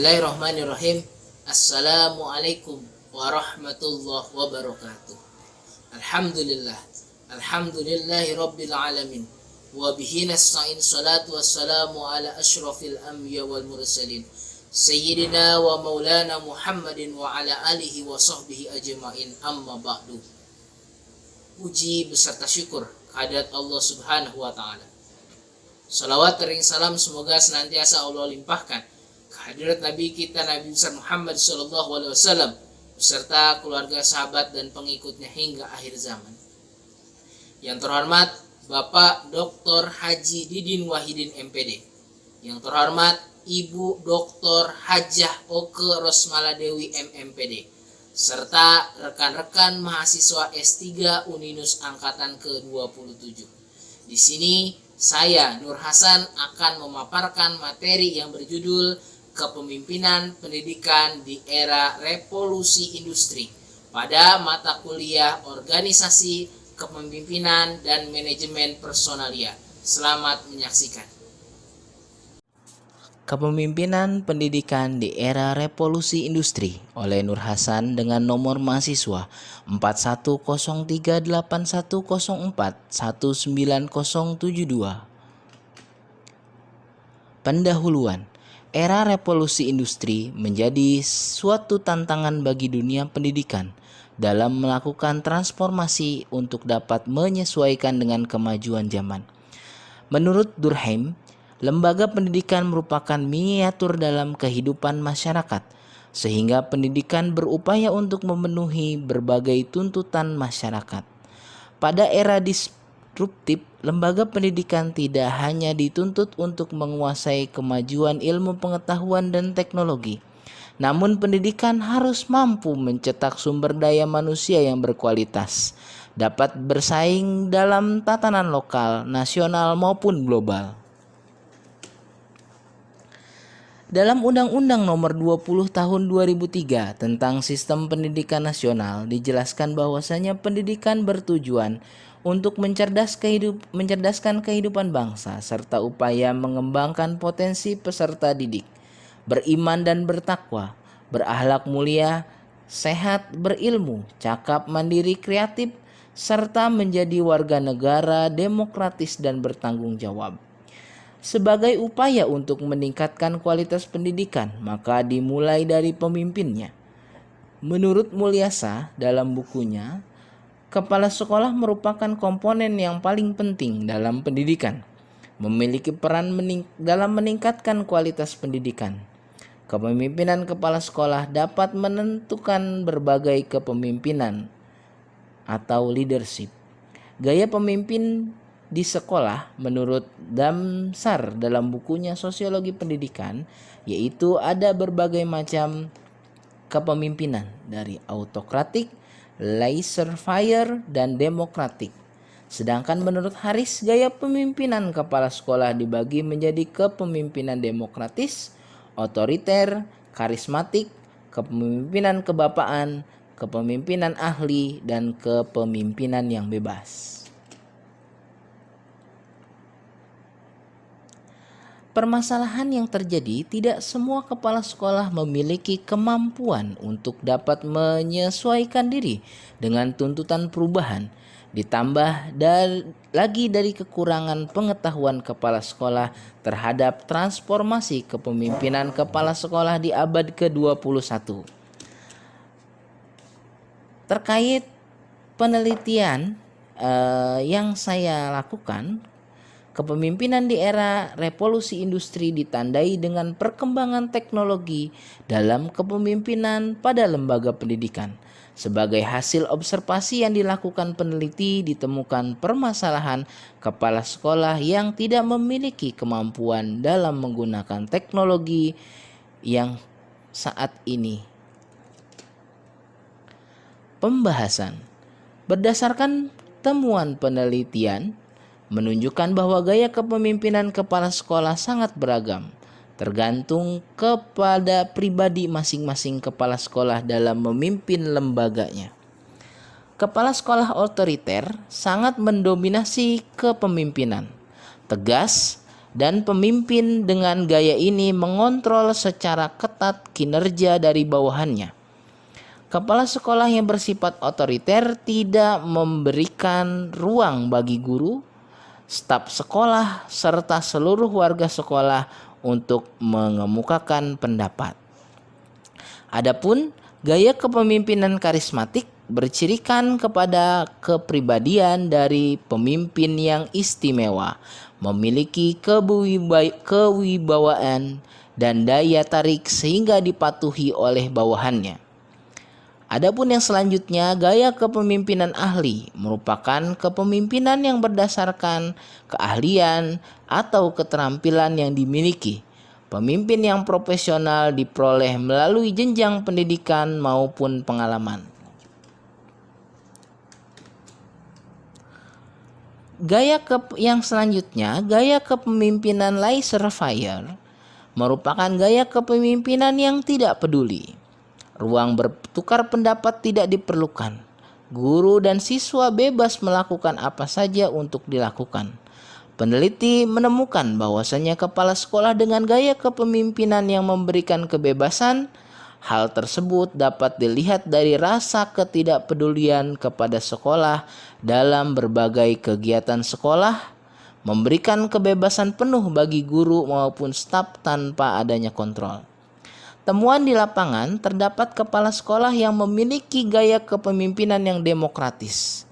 Bismillahirrahmanirrahim. Assalamualaikum warahmatullahi wabarakatuh. Alhamdulillah. Alhamdulillahi rabbil alamin. Wa bihi nasta'in, salatu wassalamu ala asyrafil anbiya wal mursalin Sayyidina wa maulana Muhammadin wa ala alihi wa sahbihi ajma'in, amma ba'du. Puji beserta syukur kehadirat Allah subhanahu wa ta'ala. Salawat ring salam semoga senantiasa Allah limpahkan kehadirat Nabi kita, Nabi besar Muhammad SAW, beserta keluarga, sahabat, dan pengikutnya hingga akhir zaman. Yang terhormat Bapak Dr. Haji Didin Wahidin MPD. Yang terhormat Ibu Dr. Hajah Oke Rosmala Dewi MMPD, serta rekan-rekan mahasiswa S3 Uninus Angkatan ke-27. Di sini saya, Nur Hasan, akan memaparkan materi yang berjudul Kepemimpinan Pendidikan di Era Revolusi Industri pada mata kuliah Organisasi, Kepemimpinan, dan Manajemen Personalia. Selamat menyaksikan. Kepemimpinan Pendidikan di Era Revolusi Industri oleh Nur Hasan dengan nomor mahasiswa 410381041972. Pendahuluan. Era revolusi industri menjadi suatu tantangan bagi dunia pendidikan dalam melakukan transformasi untuk dapat menyesuaikan dengan kemajuan zaman. Menurut Durkheim, lembaga pendidikan merupakan miniatur dalam kehidupan masyarakat, sehingga pendidikan berupaya untuk memenuhi berbagai tuntutan masyarakat. Pada era disruptif, lembaga pendidikan tidak hanya dituntut untuk menguasai kemajuan ilmu pengetahuan dan teknologi, namun pendidikan harus mampu mencetak sumber daya manusia yang berkualitas, dapat bersaing dalam tatanan lokal, nasional maupun global. Dalam Undang-Undang Nomor 20 Tahun 2003 tentang Sistem Pendidikan Nasional dijelaskan bahwasanya pendidikan bertujuan untuk mencerdaskan kehidupan bangsa serta upaya mengembangkan potensi peserta didik, beriman dan bertakwa, berakhlak mulia, sehat, berilmu, cakap, mandiri, kreatif, serta menjadi warga negara demokratis dan bertanggung jawab. Sebagai upaya untuk meningkatkan kualitas pendidikan, maka dimulai dari pemimpinnya. Menurut Mulyasa dalam bukunya, kepala sekolah merupakan komponen yang paling penting dalam pendidikan, memiliki peran dalam meningkatkan kualitas pendidikan. Kepemimpinan kepala sekolah dapat menentukan berbagai kepemimpinan atau leadership. Gaya pemimpin di sekolah menurut Damsar dalam bukunya Sosiologi Pendidikan, yaitu ada berbagai macam kepemimpinan dari autokratik, laissez-faire, dan demokratik. Sedangkan menurut Harris, gaya pemimpinan kepala sekolah dibagi menjadi kepemimpinan demokratis, otoriter, karismatik, kepemimpinan kebapaan, kepemimpinan ahli, dan kepemimpinan yang bebas. Permasalahan yang terjadi, tidak semua kepala sekolah memiliki kemampuan untuk dapat menyesuaikan diri dengan tuntutan perubahan, ditambah lagi dari kekurangan pengetahuan kepala sekolah terhadap transformasi kepemimpinan kepala sekolah di abad ke-21. Terkait penelitian yang saya lakukan, kepemimpinan di era revolusi industri ditandai dengan perkembangan teknologi dalam kepemimpinan pada lembaga pendidikan. Sebagai hasil observasi yang dilakukan peneliti, ditemukan permasalahan kepala sekolah yang tidak memiliki kemampuan dalam menggunakan teknologi yang saat ini. Pembahasan berdasarkan temuan penelitian menunjukkan bahwa gaya kepemimpinan kepala sekolah sangat beragam, tergantung kepada pribadi masing-masing kepala sekolah dalam memimpin lembaganya. Kepala sekolah otoriter sangat mendominasi kepemimpinan, tegas, dan pemimpin dengan gaya ini mengontrol secara ketat kinerja dari bawahannya. Kepala sekolah yang bersifat otoriter tidak memberikan ruang bagi guru, staf sekolah, serta seluruh warga sekolah untuk mengemukakan pendapat. Adapun gaya kepemimpinan karismatik bercirikan kepada kepribadian dari pemimpin yang istimewa, memiliki kewibawaan dan daya tarik sehingga dipatuhi oleh bawahannya. Adapun yang selanjutnya, gaya kepemimpinan ahli merupakan kepemimpinan yang berdasarkan keahlian atau keterampilan yang dimiliki. Pemimpin yang profesional diperoleh melalui jenjang pendidikan maupun pengalaman. Yang selanjutnya, gaya kepemimpinan laissez-faire merupakan gaya kepemimpinan yang tidak peduli. Ruang bertukar pendapat tidak diperlukan. Guru dan siswa bebas melakukan apa saja untuk dilakukan. Peneliti menemukan bahwasanya kepala sekolah dengan gaya kepemimpinan yang memberikan kebebasan, hal tersebut dapat dilihat dari rasa ketidakpedulian kepada sekolah dalam berbagai kegiatan sekolah, memberikan kebebasan penuh bagi guru maupun staf tanpa adanya kontrol. Temuan di lapangan terdapat kepala sekolah yang memiliki gaya kepemimpinan yang demokratis.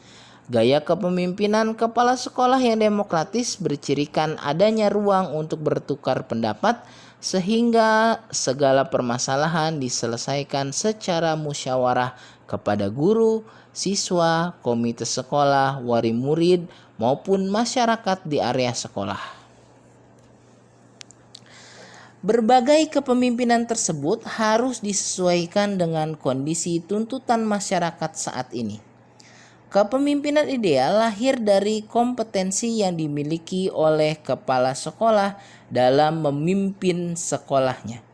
Gaya kepemimpinan kepala sekolah yang demokratis bercirikan adanya ruang untuk bertukar pendapat sehingga segala permasalahan diselesaikan secara musyawarah kepada guru, siswa, komite sekolah, wali murid, maupun masyarakat di area sekolah. Berbagai kepemimpinan tersebut harus disesuaikan dengan kondisi tuntutan masyarakat saat ini. Kepemimpinan ideal lahir dari kompetensi yang dimiliki oleh kepala sekolah dalam memimpin sekolahnya.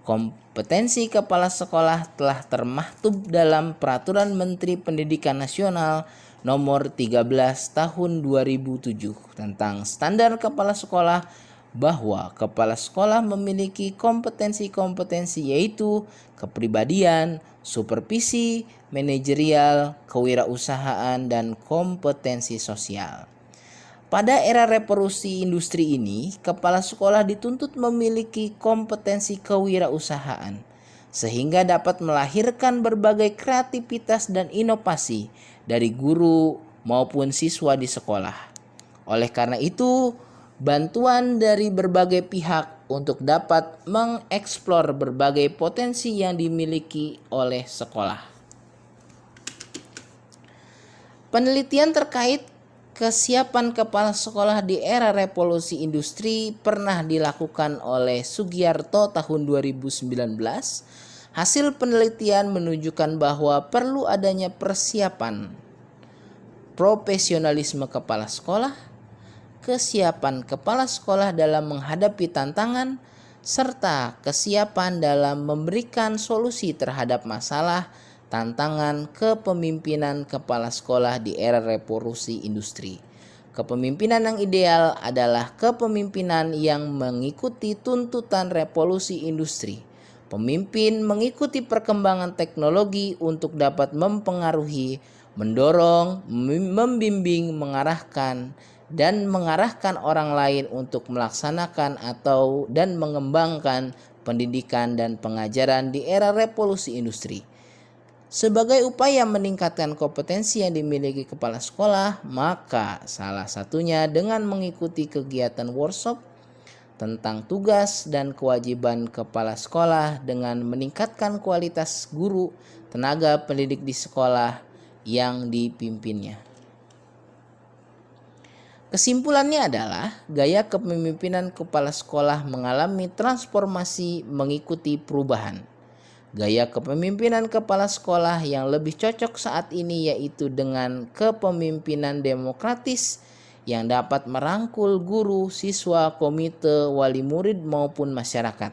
Kompetensi kepala sekolah telah termaktub dalam Peraturan Menteri Pendidikan Nasional Nomor 13 Tahun 2007 tentang standar kepala sekolah, bahwa kepala sekolah memiliki kompetensi-kompetensi yaitu kepribadian, supervisi, manajerial, kewirausahaan, dan kompetensi sosial. Pada era revolusi industri ini, kepala sekolah dituntut memiliki kompetensi kewirausahaan, sehingga dapat melahirkan berbagai kreativitas dan inovasi dari guru maupun siswa di sekolah. Oleh karena itu, bantuan dari berbagai pihak untuk dapat mengeksplor berbagai potensi yang dimiliki oleh sekolah. Penelitian terkait kesiapan kepala sekolah di era revolusi industri pernah dilakukan oleh Sugiarto tahun 2019. Hasil penelitian menunjukkan bahwa perlu adanya persiapan profesionalisme kepala sekolah, kesiapan kepala sekolah dalam menghadapi tantangan, serta kesiapan dalam memberikan solusi terhadap masalah tantangan kepemimpinan kepala sekolah di era revolusi industri. Kepemimpinan yang ideal adalah kepemimpinan yang mengikuti tuntutan revolusi industri. Pemimpin mengikuti perkembangan teknologi untuk dapat mempengaruhi, mendorong, membimbing, mengarahkan orang lain untuk melaksanakan dan mengembangkan pendidikan dan pengajaran di era revolusi industri. Sebagai upaya meningkatkan kompetensi yang dimiliki kepala sekolah, maka salah satunya dengan mengikuti kegiatan workshop tentang tugas dan kewajiban kepala sekolah dengan meningkatkan kualitas guru, tenaga pendidik di sekolah yang dipimpinnya. Kesimpulannya adalah gaya kepemimpinan kepala sekolah mengalami transformasi mengikuti perubahan. Gaya kepemimpinan kepala sekolah yang lebih cocok saat ini yaitu dengan kepemimpinan demokratis yang dapat merangkul guru, siswa, komite, wali murid maupun masyarakat.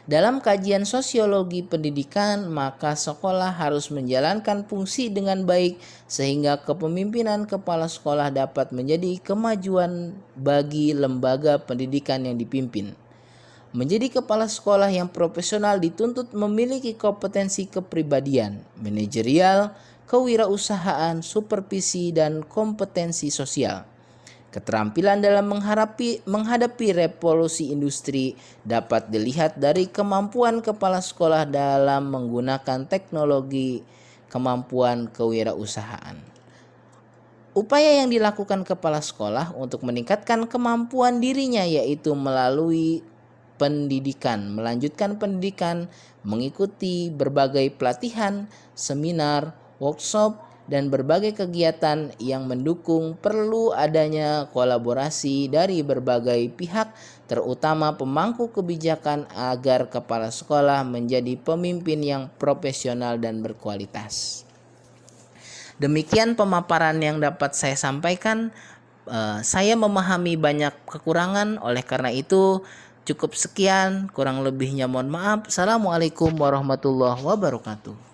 Dalam kajian sosiologi pendidikan, maka sekolah harus menjalankan fungsi dengan baik sehingga kepemimpinan kepala sekolah dapat menjadi kemajuan bagi lembaga pendidikan yang dipimpin. Menjadi kepala sekolah yang profesional dituntut memiliki kompetensi kepribadian, manajerial, kewirausahaan, supervisi, dan kompetensi sosial. Keterampilan dalam menghadapi revolusi industri dapat dilihat dari kemampuan kepala sekolah dalam menggunakan teknologi, kemampuan kewirausahaan. Upaya yang dilakukan kepala sekolah untuk meningkatkan kemampuan dirinya yaitu melalui pendidikan, melanjutkan pendidikan, mengikuti berbagai pelatihan, seminar, workshop, dan berbagai kegiatan yang mendukung perlu adanya kolaborasi dari berbagai pihak, terutama pemangku kebijakan agar kepala sekolah menjadi pemimpin yang profesional dan berkualitas. Demikian pemaparan yang dapat saya sampaikan. Saya memahami banyak kekurangan, oleh karena itu cukup sekian, kurang lebihnya mohon maaf. Assalamualaikum warahmatullahi wabarakatuh.